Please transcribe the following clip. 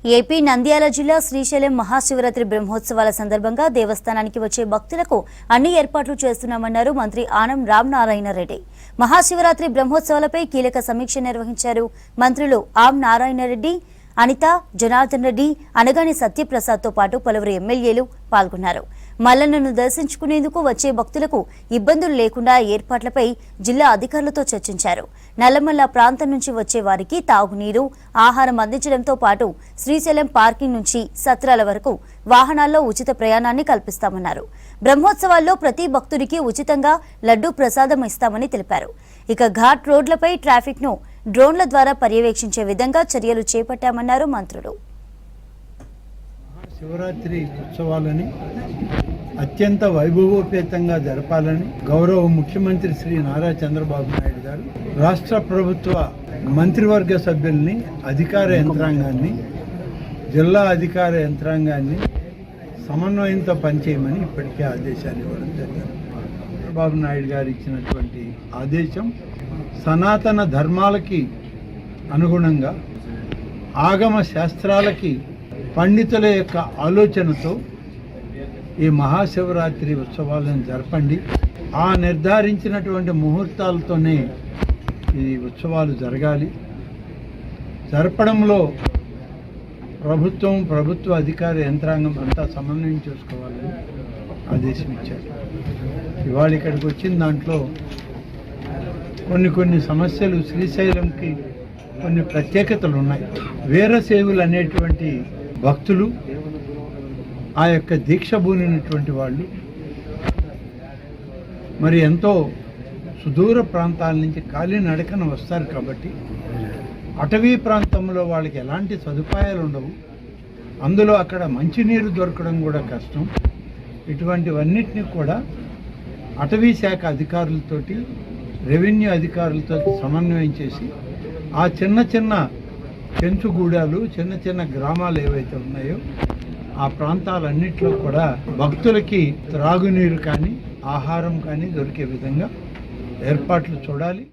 AP Nandyal జిల్లా శ్రీశైలం మహాశివరాత్రి బ్రహ్మోత్సవాల సందర్భంగా దేవస్థానానికి వచ్చే భక్తులకు అన్ని ఏర్పాట్లు చేస్తున్నామన్నారు మంత్రి ఆనం రామనారాయణ రెడ్డి. మహాశివరాత్రి బ్రహ్మోత్సవాలపై కీలక సమీక్ష నిర్వహించారు. మంత్రులు ఆం నారాయణ రెడ్డి, అనిత, జనార్దన్ రెడ్డి, అనగాని సత్యప్రసాద్తో పాటు పలువురు ఎమ్మెల్యేలు పాల్గొన్నారు. మల్లన్నను దర్శించుకునేందుకు వచ్చే భక్తులకు ఇబ్బందులు లేకుండా ఏర్పాట్లపై జిల్లా అధికారులతో చర్చించారు. నల్లమల్ల ప్రాంతం నుంచి వచ్చే వారికి తాగునీరు, ఆహారం అందించడంతో పాటు శ్రీశైలం పార్కింగ్ నుంచి సత్రాల వరకు వాహనాల్లో ఉచిత ప్రయాణాన్ని కల్పిస్తామన్నారు. బ్రహ్మోత్సవాల్లో ప్రతి భక్తుడికి ఉచితంగా లడ్డూ ప్రసాదం ఇస్తామని తెలిపారు. ఇక ఘాట్ రోడ్లపై ట్రాఫిక్ ను డ్రోన్ల ద్వారా పర్యవేక్షించే విధంగా చర్యలు చేపట్టామన్నారు మంత్రులు. శివరాత్రి ఉత్సవాలని అత్యంత వైభవోపేతంగా జరపాలని గౌరవ ముఖ్యమంత్రి శ్రీ నారా చంద్రబాబు నాయుడు గారు రాష్ట్ర ప్రభుత్వ మంత్రివర్గ సభ్యుల్ని, అధికార యంత్రాంగాన్ని, జిల్లా అధికార యంత్రాంగాన్ని సమన్వయంతో పనిచేయమని ఇప్పటికే ఆదేశాలు ఇవ్వడం జరిగింది. చంద్రబాబు నాయుడు గారు ఇచ్చినటువంటి ఆదేశం సనాతన ధర్మాలకి అనుగుణంగా, ఆగమ శాస్త్రాలకి, పండితుల యొక్క ఆలోచనతో ఈ మహాశివరాత్రి ఉత్సవాలను జరపండి. ఆ నిర్ధారించినటువంటి ముహూర్తాలతోనే ఈ ఉత్సవాలు జరగాలి. జరపడంలో ప్రభుత్వ అధికార యంత్రాంగం అంతా సమన్వయం చేసుకోవాలని ఆదేశం ఇచ్చారు. ఇవాళ ఇక్కడికి వచ్చిన దాంట్లో కొన్ని సమస్యలు, శ్రీశైలంకి కొన్ని ప్రత్యేకతలు ఉన్నాయి. వీరశైవులు అనేటువంటి భక్తులు, ఆ యొక్క దీక్ష బూనినటువంటి వాళ్ళు మరి ఎంతో సుదూర ప్రాంతాల నుంచి కాలినడకన వస్తారు. కాబట్టి అటవీ ప్రాంతంలో వాళ్ళకి ఎలాంటి సదుపాయాలు ఉండవు. అందులో అక్కడ మంచినీరు దొరకడం కూడా కష్టం. ఇటువంటివన్నిటిని కూడా అటవీ శాఖ అధికారులతోటి, రెవెన్యూ అధికారులతో సమన్వయం చేసి ఆ చిన్న పెంచుగూడాలు, చిన్న గ్రామాలు ఏవైతే ఉన్నాయో ఆ ప్రాంతాలన్నింటిలో కూడా భక్తులకి త్రాగునీరు కానీ, ఆహారం కానీ దొరికే విధంగా ఏర్పాట్లు చూడాలి.